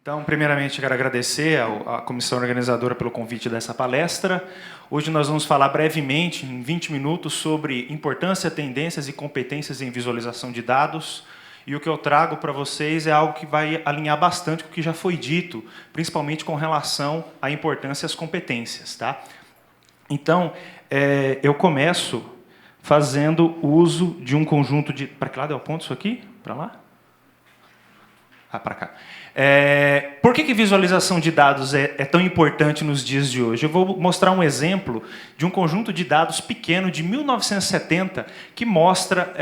Então, primeiramente, quero agradecer à comissão organizadora pelo convite dessa palestra. Hoje nós vamos falar brevemente, em 20 minutos, sobre importância, tendências e competências em visualização de dados. E o que eu trago para vocês é algo que vai alinhar bastante com o que já foi dito, principalmente com relação à importância e às competências. Tá? Então, eu começo fazendo uso de um conjunto de... Para que lado é o ponto isso aqui? Para lá? Ah, para cá. Por que visualização de dados é tão importante nos dias de hoje? Eu vou mostrar um exemplo de um conjunto de dados pequeno de 1970 que mostra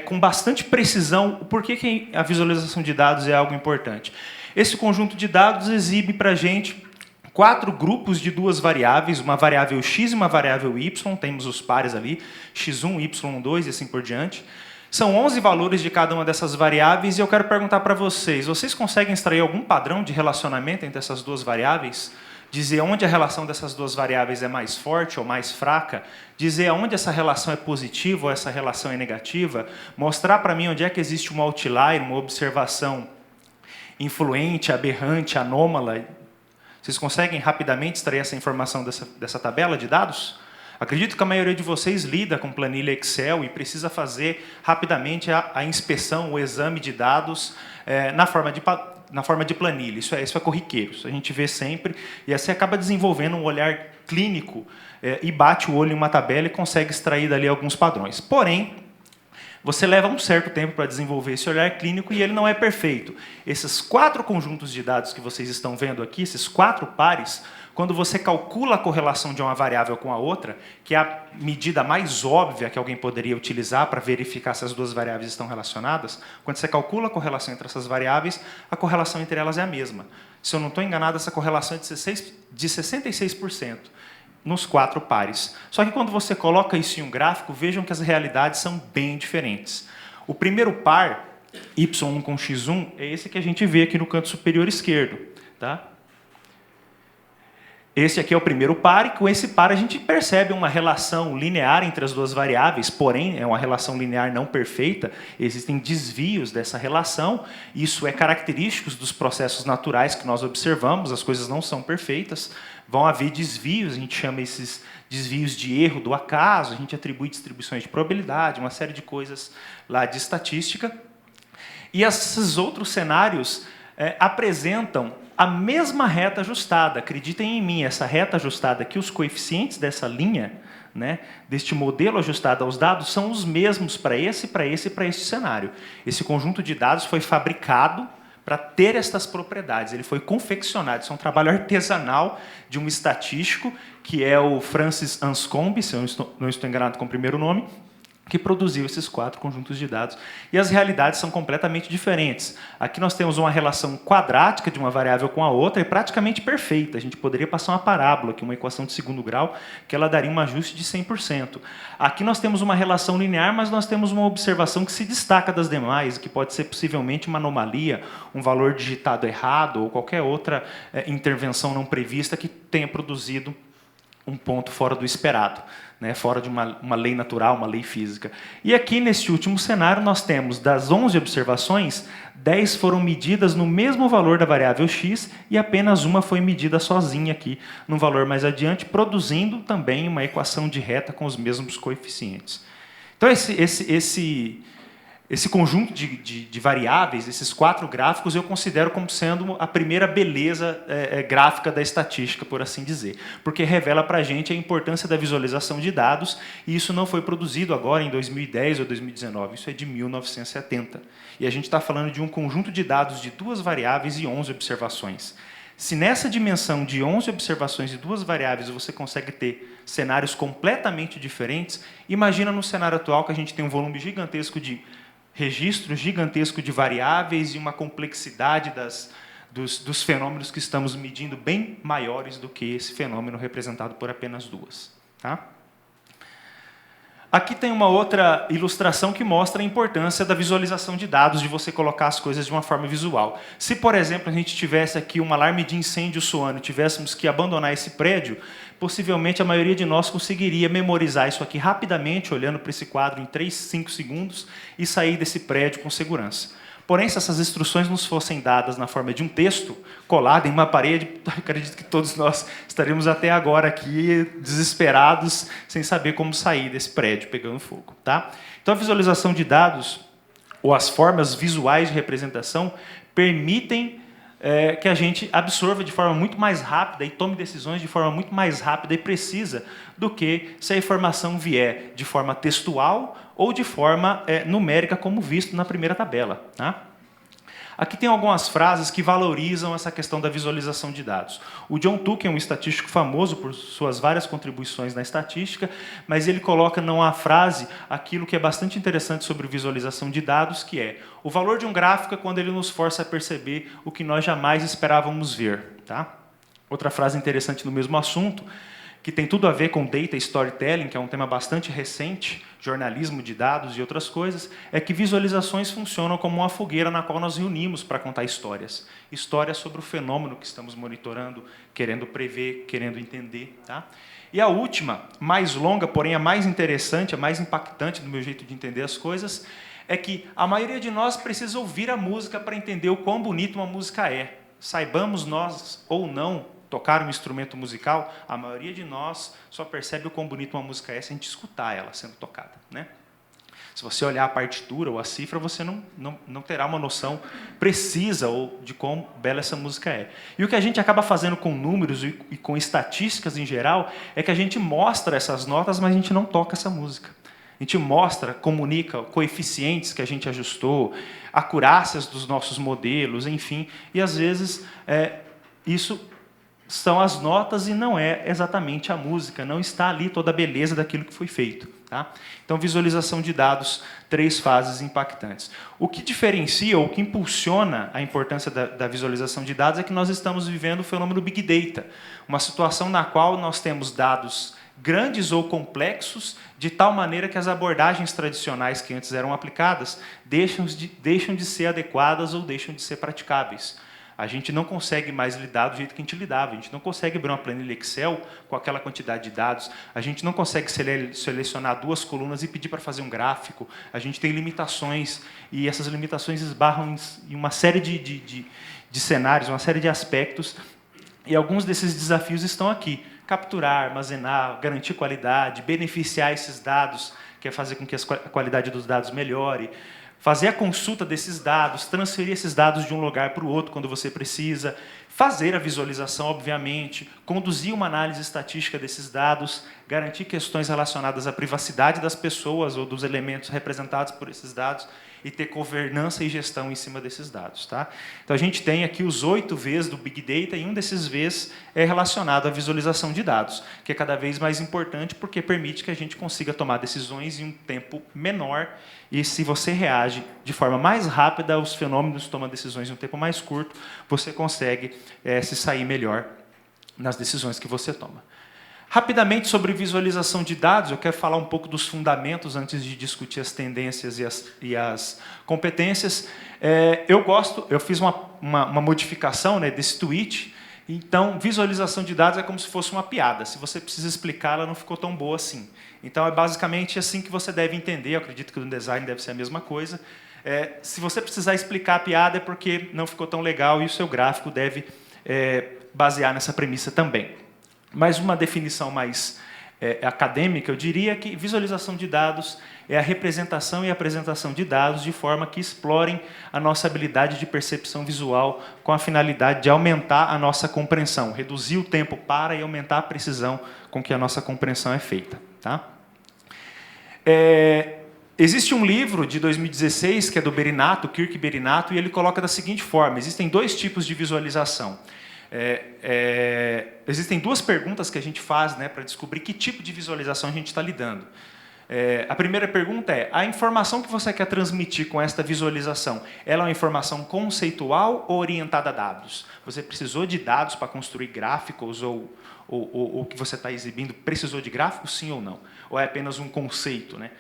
com bastante precisão o porquê que a visualização de dados é algo importante. Esse conjunto de dados exibe para a gente 4 grupos de 2 variáveis, uma variável x e uma variável y, temos os pares ali, x1, y2 e assim por diante. São 11 valores de cada uma dessas variáveis e eu quero perguntar para vocês, vocês conseguem extrair algum padrão de relacionamento entre essas 2 variáveis? Dizer onde a relação dessas 2 variáveis é mais forte ou mais fraca? Dizer onde essa relação é positiva ou essa relação é negativa? Mostrar para mim onde é que existe um outlier, uma observação influente, aberrante, anômala? Vocês conseguem rapidamente extrair essa informação dessa tabela de dados? Acredito que a maioria de vocês lida com planilha Excel e precisa fazer rapidamente a inspeção, o exame de dados na forma de planilha. Isso é corriqueiro, isso a gente vê sempre. E assim acaba desenvolvendo um olhar clínico e bate o olho em uma tabela e consegue extrair dali alguns padrões. Porém, você leva um certo tempo para desenvolver esse olhar clínico e ele não é perfeito. Esses 4 conjuntos de dados que vocês estão vendo aqui, esses 4 pares, quando você calcula a correlação de uma variável com a outra, que é a medida mais óbvia que alguém poderia utilizar para verificar se as 2 variáveis estão relacionadas, quando você calcula a correlação entre essas variáveis, a correlação entre elas é a mesma. Se eu não estou enganado, essa correlação é de 66%. Nos 4 pares. Só que quando você coloca isso em um gráfico, vejam que as realidades são bem diferentes. O primeiro par, y1 com x1, é esse que a gente vê aqui no canto superior esquerdo. Tá? Esse aqui é o primeiro par, e com esse par a gente percebe uma relação linear entre as 2 variáveis, porém é uma relação linear não perfeita, existem desvios dessa relação, isso é característico dos processos naturais que nós observamos, as coisas não são perfeitas, vão haver desvios, a gente chama esses desvios de erro do acaso, a gente atribui distribuições de probabilidade, uma série de coisas lá de estatística, e esses outros cenários apresentam a mesma reta ajustada. Acreditem em mim, essa reta ajustada aqui, os coeficientes dessa linha, né, deste modelo ajustado aos dados, são os mesmos para esse, para esse e para esse cenário. Esse conjunto de dados foi fabricado para ter estas propriedades. Ele foi confeccionado. Isso é um trabalho artesanal de um estatístico, que é o Francis Anscombe, se eu não estou enganado com o primeiro nome, que produziu esses 4 conjuntos de dados. E as realidades são completamente diferentes. Aqui nós temos uma relação quadrática de uma variável com a outra e praticamente perfeita. A gente poderia passar uma parábola, aqui, uma equação de segundo grau, que ela daria um ajuste de 100%. Aqui nós temos uma relação linear, mas nós temos uma observação que se destaca das demais, que pode ser possivelmente uma anomalia, um valor digitado errado ou qualquer outra intervenção não prevista que tenha produzido um ponto fora do esperado, né, fora de uma lei natural, uma lei física. E aqui, neste último cenário, nós temos, das 11 observações, 10 foram medidas no mesmo valor da variável x e apenas uma foi medida sozinha aqui, num valor mais adiante, produzindo também uma equação de reta com os mesmos coeficientes. Então, esse conjunto de variáveis, esses 4 gráficos, eu considero como sendo a primeira beleza gráfica da estatística, por assim dizer, porque revela para a gente a importância da visualização de dados, e isso não foi produzido agora em 2010 ou 2019, isso é de 1970. E a gente está falando de um conjunto de dados de 2 variáveis e 11 observações. Se nessa dimensão de 11 observações e 2 variáveis você consegue ter cenários completamente diferentes, imagina no cenário atual que a gente tem um volume gigantesco de registro gigantesco de variáveis e uma complexidade dos fenômenos que estamos medindo bem maiores do que esse fenômeno representado por apenas 2. Tá? Aqui tem uma outra ilustração que mostra a importância da visualização de dados, de você colocar as coisas de uma forma visual. Se, por exemplo, a gente tivesse aqui um alarme de incêndio soando e tivéssemos que abandonar esse prédio, possivelmente a maioria de nós conseguiria memorizar isso aqui rapidamente, olhando para esse quadro em 3, 5 segundos, e sair desse prédio com segurança. Porém, se essas instruções nos fossem dadas na forma de um texto, colado em uma parede, acredito que todos nós estaríamos até agora aqui desesperados, sem saber como sair desse prédio pegando fogo. Tá? Então, a visualização de dados, ou as formas visuais de representação, permitem que a gente absorva de forma muito mais rápida e tome decisões de forma muito mais rápida e precisa do que se a informação vier de forma textual ou de forma numérica, como visto na primeira tabela. Tá? Aqui tem algumas frases que valorizam essa questão da visualização de dados. O John Tukey é um estatístico famoso por suas várias contribuições na estatística, mas ele coloca numa frase aquilo que é bastante interessante sobre visualização de dados, que é: o valor de um gráfico é quando ele nos força a perceber o que nós jamais esperávamos ver. Tá? Outra frase interessante no mesmo assunto, que tem tudo a ver com data storytelling, que é um tema bastante recente, jornalismo de dados e outras coisas, é que visualizações funcionam como uma fogueira na qual nós reunimos para contar histórias. Histórias sobre o fenômeno que estamos monitorando, querendo prever, querendo entender. Tá? E a última, mais longa, porém a mais interessante, a mais impactante do meu jeito de entender as coisas, é que a maioria de nós precisa ouvir a música para entender o quão bonita uma música é. Saibamos nós ou não tocar um instrumento musical, a maioria de nós só percebe o quão bonita uma música é se a gente escutar ela sendo tocada. Né? Se você olhar a partitura ou a cifra, você não terá uma noção precisa de quão bela essa música é. E o que a gente acaba fazendo com números e com estatísticas em geral é que a gente mostra essas notas, mas a gente não toca essa música. A gente mostra, comunica coeficientes que a gente ajustou, acurácias dos nossos modelos, enfim, e às vezes isso são as notas e não é exatamente a música, não está ali toda a beleza daquilo que foi feito. Tá? Então, visualização de dados, 3 fases impactantes. O que diferencia, ou que impulsiona a importância da visualização de dados é que nós estamos vivendo o fenômeno Big Data, uma situação na qual nós temos dados grandes ou complexos, de tal maneira que as abordagens tradicionais que antes eram aplicadas deixam de ser adequadas ou deixam de ser praticáveis. A gente não consegue mais lidar do jeito que a gente lidava. A gente não consegue abrir uma planilha Excel com aquela quantidade de dados. A gente não consegue selecionar 2 colunas e pedir para fazer um gráfico. A gente tem limitações, e essas limitações esbarram em uma série de cenários, uma série de aspectos, e alguns desses desafios estão aqui. Capturar, armazenar, garantir qualidade, beneficiar esses dados, que é fazer com que a qualidade dos dados melhore, fazer a consulta desses dados, transferir esses dados de um lugar para o outro quando você precisa, fazer a visualização, obviamente, conduzir uma análise estatística desses dados, garantir questões relacionadas à privacidade das pessoas ou dos elementos representados por esses dados e ter governança e gestão em cima desses dados. Tá? Então, a gente tem aqui os 8 Vs do Big Data, e um desses Vs é relacionado à visualização de dados, que é cada vez mais importante porque permite que a gente consiga tomar decisões em um tempo menor, e se você reage de forma mais rápida aos fenômenos, toma decisões em um tempo mais curto, você consegue se sair melhor nas decisões que você toma. Rapidamente, sobre visualização de dados, eu quero falar um pouco dos fundamentos antes de discutir as tendências e as competências. Eu fiz uma modificação, né, desse tweet. Então, visualização de dados é como se fosse uma piada. Se você precisa explicar, ela não ficou tão boa assim. Então, é basicamente assim que você deve entender. Eu acredito que no design deve ser a mesma coisa. Se você precisar explicar a piada, é porque não ficou tão legal e o seu gráfico deve basear nessa premissa também. Mas uma definição mais acadêmica, eu diria que visualização de dados é a representação e apresentação de dados de forma que explorem a nossa habilidade de percepção visual com a finalidade de aumentar a nossa compreensão, reduzir o tempo para e aumentar a precisão com que a nossa compreensão é feita. Tá? Existe um livro de 2016, que é do Berinato, Kirk Berinato, e ele coloca da seguinte forma: existem 2 tipos de visualização. Existem 2 perguntas que a gente faz, né, para descobrir que tipo de visualização a gente está lidando. A primeira pergunta é: a informação que você quer transmitir com esta visualização, ela é uma informação conceitual ou orientada a dados? Você precisou de dados para construir gráficos, ou o que você está exibindo precisou de gráficos, sim ou não? Ou é apenas um conceito, né?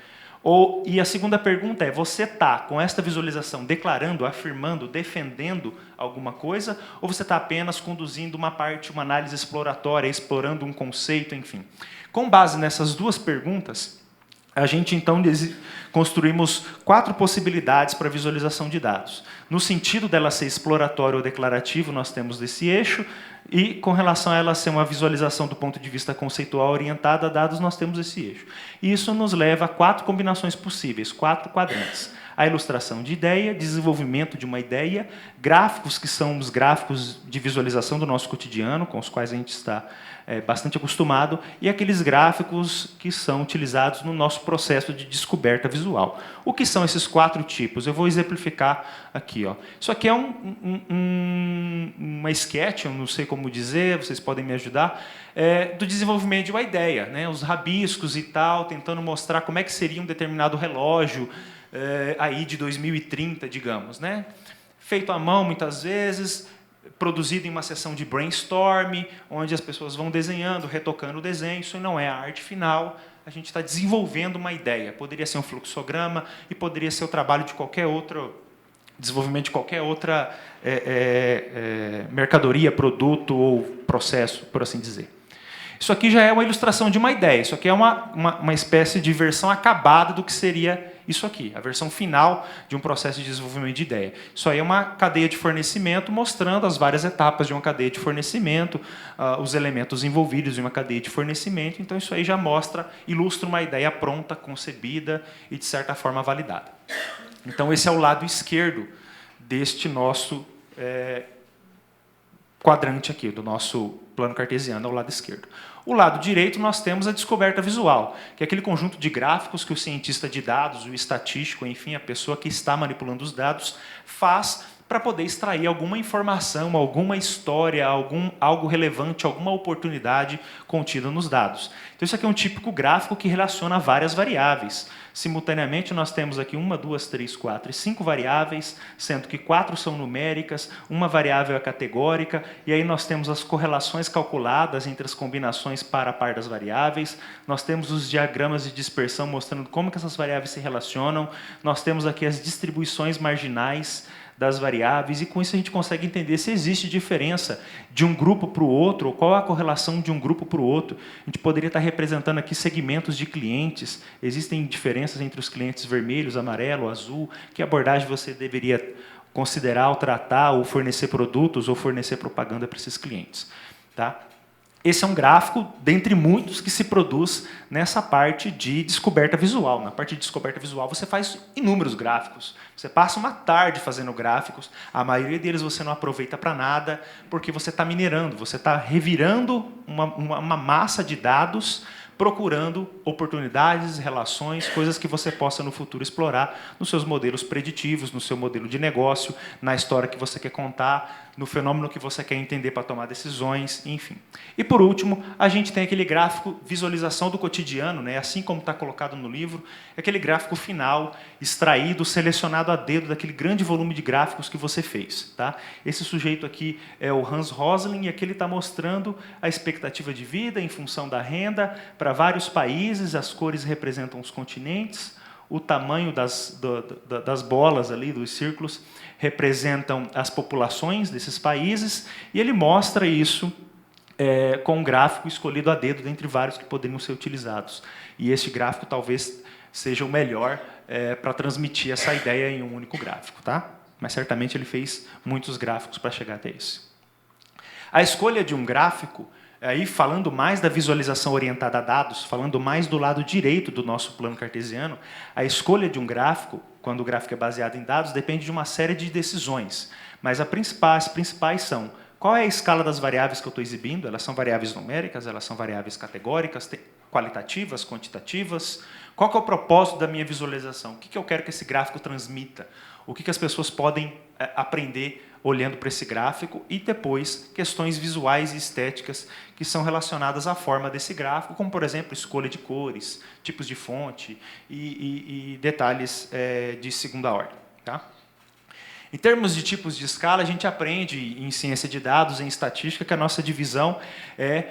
E a segunda pergunta é: você está, com esta visualização, declarando, afirmando, defendendo alguma coisa, ou você está apenas conduzindo uma análise exploratória, explorando um conceito, enfim? Com base nessas 2 perguntas, a gente, então, construímos 4 possibilidades para visualização de dados. No sentido dela ser exploratório ou declarativo, nós temos esse eixo, e com relação a ela ser uma visualização do ponto de vista conceitual orientada a dados, nós temos esse eixo. E isso nos leva a 4 combinações possíveis, 4 quadrantes. A ilustração de ideia, desenvolvimento de uma ideia, gráficos, que são os gráficos de visualização do nosso cotidiano, com os quais a gente está bastante acostumado, e aqueles gráficos que são utilizados no nosso processo de descoberta visual. O que são esses 4 tipos? Eu vou exemplificar aqui. Ó. Isso aqui é uma sketch, eu não sei como dizer, vocês podem me ajudar, do desenvolvimento de uma ideia, né? Os rabiscos e tal, tentando mostrar como é que seria um determinado relógio aí de 2030, digamos. Né? Feito à mão, muitas vezes, produzido em uma sessão de brainstorm, onde as pessoas vão desenhando, retocando o desenho. Isso não é a arte final, a gente está desenvolvendo uma ideia. Poderia ser um fluxograma e poderia ser o trabalho de qualquer outro, desenvolvimento de qualquer outra mercadoria, produto ou processo, por assim dizer. Isso aqui já é uma ilustração de uma ideia. Isso aqui é uma espécie de versão acabada do que seria isso aqui, a versão final de um processo de desenvolvimento de ideia. Isso aí é uma cadeia de fornecimento mostrando as várias etapas de uma cadeia de fornecimento, os elementos envolvidos em uma cadeia de fornecimento. Então, isso aí já ilustra uma ideia pronta, concebida e, de certa forma, validada. Então, esse é o lado esquerdo deste nosso quadrante aqui, do nosso plano cartesiano, ao lado esquerdo. O lado direito, nós temos a descoberta visual, que é aquele conjunto de gráficos que o cientista de dados, o estatístico, enfim, a pessoa que está manipulando os dados, faz para poder extrair alguma informação, alguma história, algo relevante, alguma oportunidade contida nos dados. Então, isso aqui é um típico gráfico que relaciona várias variáveis. Simultaneamente, nós temos aqui 1, 2, 3, 4 e 5 variáveis, sendo que 4 são numéricas, uma variável é categórica, e aí nós temos as correlações calculadas entre as combinações par a par das variáveis, nós temos os diagramas de dispersão mostrando como que essas variáveis se relacionam, nós temos aqui as distribuições marginais das variáveis, e com isso a gente consegue entender se existe diferença de um grupo para o outro, ou qual é a correlação de um grupo para o outro. A gente poderia estar representando aqui segmentos de clientes, existem diferenças entre os clientes vermelhos, amarelo, azul, que abordagem você deveria considerar ou tratar, ou fornecer produtos, ou fornecer propaganda para esses clientes. Tá? Esse é um gráfico, dentre muitos, que se produz nessa parte de descoberta visual. Na parte de descoberta visual, você faz inúmeros gráficos. Você passa uma tarde fazendo gráficos, a maioria deles você não aproveita para nada, porque você está minerando, você está revirando uma massa de dados, procurando oportunidades, relações, coisas que você possa no futuro explorar nos seus modelos preditivos, no seu modelo de negócio, na história que você quer contar, no fenômeno que você quer entender para tomar decisões, enfim. E, por último, a gente tem aquele gráfico visualização do cotidiano, né? Assim como está colocado no livro, é aquele gráfico final, extraído, selecionado a dedo daquele grande volume de gráficos que você fez. Tá? Esse sujeito aqui é o Hans Rosling, e aqui ele está mostrando a expectativa de vida em função da renda para vários países, as cores representam os continentes, o tamanho das bolas ali, dos círculos, representam as populações desses países, e ele mostra isso com um gráfico escolhido a dedo dentre vários que poderiam ser utilizados. E este gráfico talvez seja o melhor para transmitir essa ideia em um único gráfico. Tá? Mas certamente ele fez muitos gráficos para chegar até esse. A escolha de um gráfico, aí falando mais da visualização orientada a dados, falando mais do lado direito do nosso plano cartesiano, a escolha de um gráfico, quando o gráfico é baseado em dados, depende de uma série de decisões. Mas as principais são: qual é a escala das variáveis que eu estou exibindo? Elas são variáveis numéricas, elas são variáveis categóricas, qualitativas, quantitativas? Qual que é o propósito da minha visualização? O que eu quero que esse gráfico transmita? O que as pessoas podem aprender olhando para esse gráfico? E depois, questões visuais e estéticas que são relacionadas à forma desse gráfico, como, por exemplo, escolha de cores, tipos de fonte e detalhes de segunda ordem. Tá? Em termos de tipos de escala, a gente aprende em ciência de dados, em estatística, que a nossa divisão é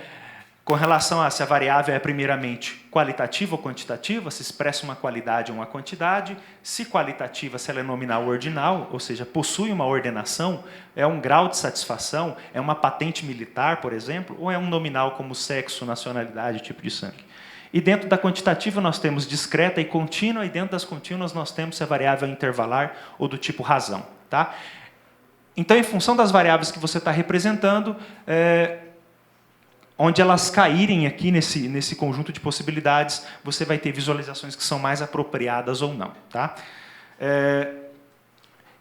com relação a se a variável é, primeiramente, qualitativa ou quantitativa, se expressa uma qualidade ou uma quantidade. Se qualitativa, se ela é nominal ou ordinal, ou seja, possui uma ordenação, é um grau de satisfação, é uma patente militar, por exemplo, ou é um nominal como sexo, nacionalidade, tipo de sangue. E dentro da quantitativa nós temos discreta e contínua, e dentro das contínuas nós temos se a variável é intervalar ou do tipo razão. Tá? Então, em função das variáveis que você está representando, onde elas caírem aqui nesse conjunto de possibilidades, você vai ter visualizações que são mais apropriadas ou não. Tá?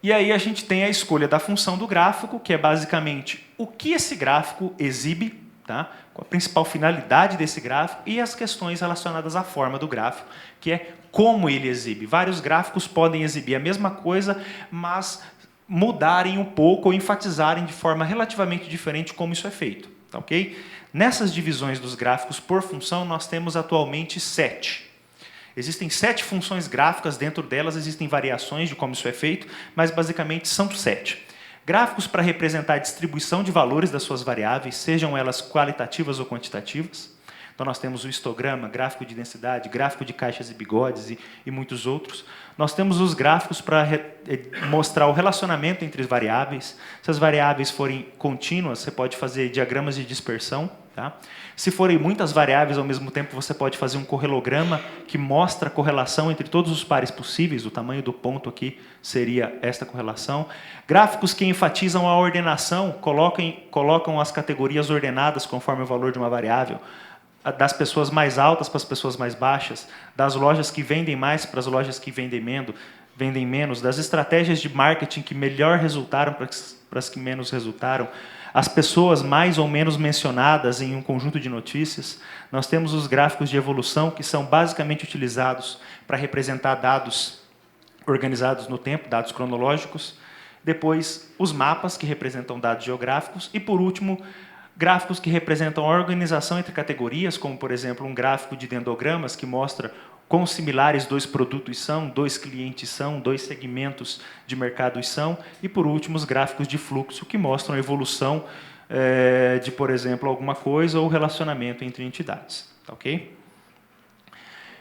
E aí a gente tem a escolha da função do gráfico, que é basicamente o que esse gráfico exibe, tá? Qual a principal finalidade desse gráfico, e as questões relacionadas à forma do gráfico, que é como ele exibe. Vários gráficos podem exibir a mesma coisa, mas mudarem um pouco ou enfatizarem de forma relativamente diferente como isso é feito. Tá, ok? Nessas divisões dos gráficos por função, nós temos atualmente 7. Existem 7 funções gráficas, dentro delas existem variações de como isso é feito, mas basicamente são 7. Gráficos para representar a distribuição de valores das suas variáveis, sejam elas qualitativas ou quantitativas. Então, nós temos o histograma, gráfico de densidade, gráfico de caixas e bigodes e muitos outros. Nós temos os gráficos para mostrar o relacionamento entre as variáveis. Se as variáveis forem contínuas, você pode fazer diagramas de dispersão. Tá? Se forem muitas variáveis ao mesmo tempo, você pode fazer um correlograma que mostra a correlação entre todos os pares possíveis. O tamanho do ponto aqui seria esta correlação. Gráficos que enfatizam a ordenação, colocam as categorias ordenadas conforme o valor de uma variável, das pessoas mais altas para as pessoas mais baixas, das lojas que vendem mais para as lojas que vendem menos, das estratégias de marketing que melhor resultaram para as que menos resultaram, as pessoas mais ou menos mencionadas em um conjunto de notícias. Nós temos os gráficos de evolução, que são basicamente utilizados para representar dados organizados no tempo, dados cronológicos. Depois, os mapas, que representam dados geográficos. E, por último, gráficos que representam a organização entre categorias, como, por exemplo, um gráfico de dendogramas, que mostra quão similares 2 produtos são, 2 clientes são, 2 segmentos de mercado são, e, por último, os gráficos de fluxo, que mostram a evolução de, por exemplo, alguma coisa ou relacionamento entre entidades. Tá, ok?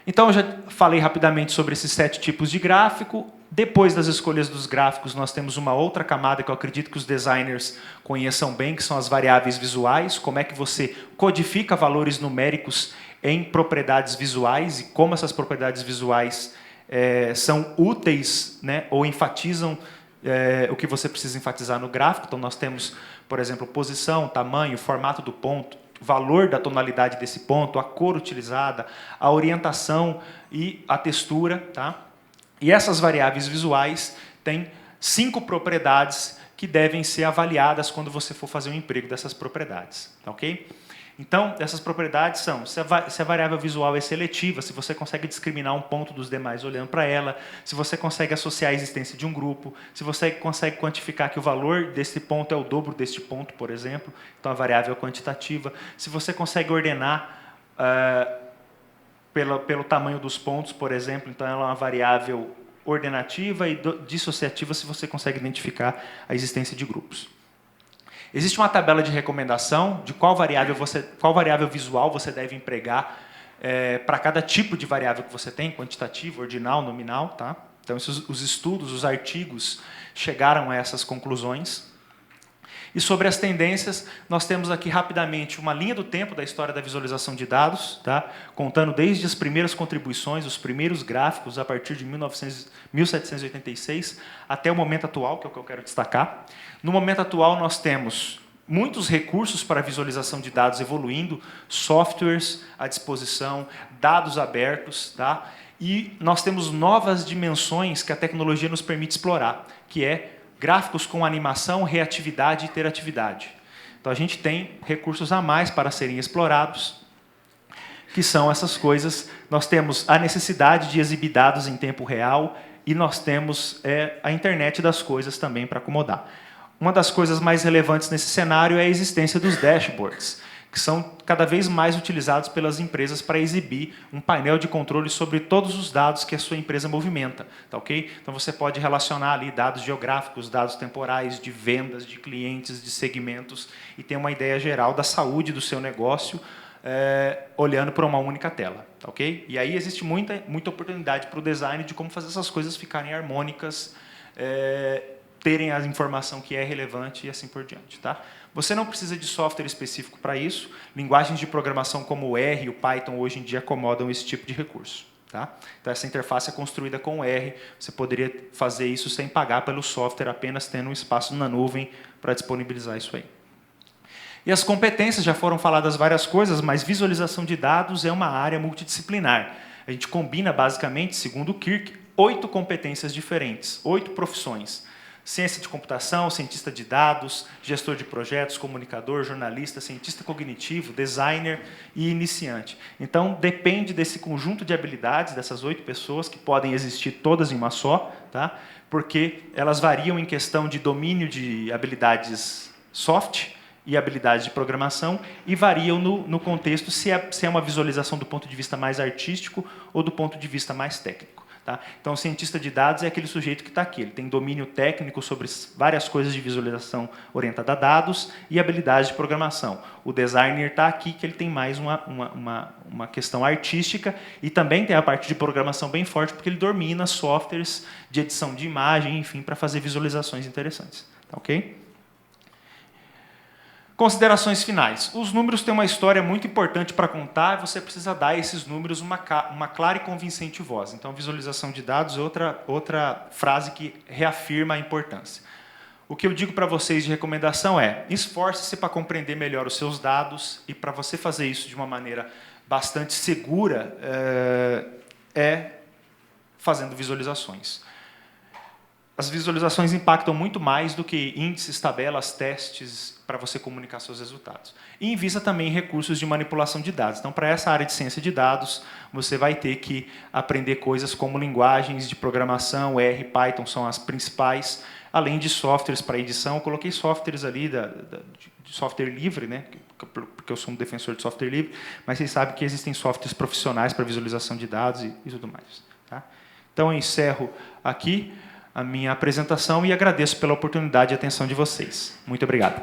Então, eu já falei rapidamente sobre esses 7 tipos de gráfico. Depois das escolhas dos gráficos, nós temos uma outra camada que eu acredito que os designers conheçam bem, que são as variáveis visuais, como é que você codifica valores numéricos em propriedades visuais e como essas propriedades visuais são úteis, né, ou enfatizam o que você precisa enfatizar no gráfico. Então, nós temos, por exemplo, posição, tamanho, formato do ponto, valor da tonalidade desse ponto, a cor utilizada, a orientação e a textura. Tá? E essas variáveis visuais têm 5 propriedades que devem ser avaliadas quando você for fazer um emprego dessas propriedades. Tá, ok? Então, essas propriedades são se a variável visual é seletiva, se você consegue discriminar um ponto dos demais olhando para ela, se você consegue associar a existência de um grupo, se você consegue quantificar que o valor desse ponto é o dobro deste ponto, por exemplo, então a variável é quantitativa, se você consegue ordenar pelo tamanho dos pontos, por exemplo, então ela é uma variável ordenativa e dissociativa se você consegue identificar a existência de grupos. Existe uma tabela de recomendação de qual variável visual você deve empregar para cada tipo de variável que você tem, quantitativo, ordinal, nominal. Tá? Então, os estudos, os artigos chegaram a essas conclusões. E sobre as tendências, nós temos aqui rapidamente uma linha do tempo da história da visualização de dados, tá? Contando desde as primeiras contribuições, os primeiros gráficos, a partir de 1786, até o momento atual, que é o que eu quero destacar. No momento atual, nós temos muitos recursos para visualização de dados evoluindo, softwares à disposição, dados abertos, tá? E nós temos novas dimensões que a tecnologia nos permite explorar, que é gráficos com animação, reatividade e interatividade. Então, a gente tem recursos a mais para serem explorados, que são essas coisas. Nós temos a necessidade de exibir dados em tempo real e nós temos a internet das coisas também para acomodar. Uma das coisas mais relevantes nesse cenário é a existência dos dashboards, que são cada vez mais utilizados pelas empresas para exibir um painel de controle sobre todos os dados que a sua empresa movimenta. Tá, okay? Então, você pode relacionar ali dados geográficos, dados temporais, de vendas, de clientes, de segmentos, e ter uma ideia geral da saúde do seu negócio, olhando para uma única tela. Tá, okay? E aí existe muita oportunidade para o design de como fazer essas coisas ficarem harmônicas terem a informação que é relevante e assim por diante. Tá? Você não precisa de software específico para isso. Linguagens de programação como o R e o Python hoje em dia acomodam esse tipo de recurso. Tá? Então, essa interface é construída com o R. Você poderia fazer isso sem pagar pelo software, apenas tendo um espaço na nuvem para disponibilizar isso aí. E as competências, já foram faladas várias coisas, mas visualização de dados é uma área multidisciplinar. A gente combina, basicamente, segundo o Kirk, 8 competências diferentes, 8 profissões. Ciência de computação, cientista de dados, gestor de projetos, comunicador, jornalista, cientista cognitivo, designer e iniciante. Então, depende desse conjunto de habilidades, dessas 8 pessoas, que podem existir todas em uma só, tá? Porque elas variam em questão de domínio de habilidades soft e habilidades de programação, e variam no contexto se é uma visualização do ponto de vista mais artístico ou do ponto de vista mais técnico. Tá? Então, o cientista de dados é aquele sujeito que está aqui. Ele tem domínio técnico sobre várias coisas de visualização orientada a dados e habilidades de programação. O designer está aqui, que ele tem mais uma questão artística, e também tem a parte de programação bem forte, porque ele domina softwares de edição de imagem, enfim, para fazer visualizações interessantes. Tá, ok? Considerações finais. Os números têm uma história muito importante para contar, e você precisa dar a esses números uma clara e convincente voz. Então, visualização de dados é outra frase que reafirma a importância. O que eu digo para vocês de recomendação é: esforce-se para compreender melhor os seus dados, e para você fazer isso de uma maneira bastante segura, fazendo visualizações. As visualizações impactam muito mais do que índices, tabelas, testes para você comunicar seus resultados. E invista também em recursos de manipulação de dados. Então, para essa área de ciência de dados, você vai ter que aprender coisas como linguagens de programação, R, Python são as principais, além de softwares para edição. Eu coloquei softwares ali de software livre, né? Porque eu sou um defensor de software livre, mas vocês sabem que existem softwares profissionais para visualização de dados e tudo mais. Tá? Então, eu encerro aqui a minha apresentação e agradeço pela oportunidade e atenção de vocês. Muito obrigado.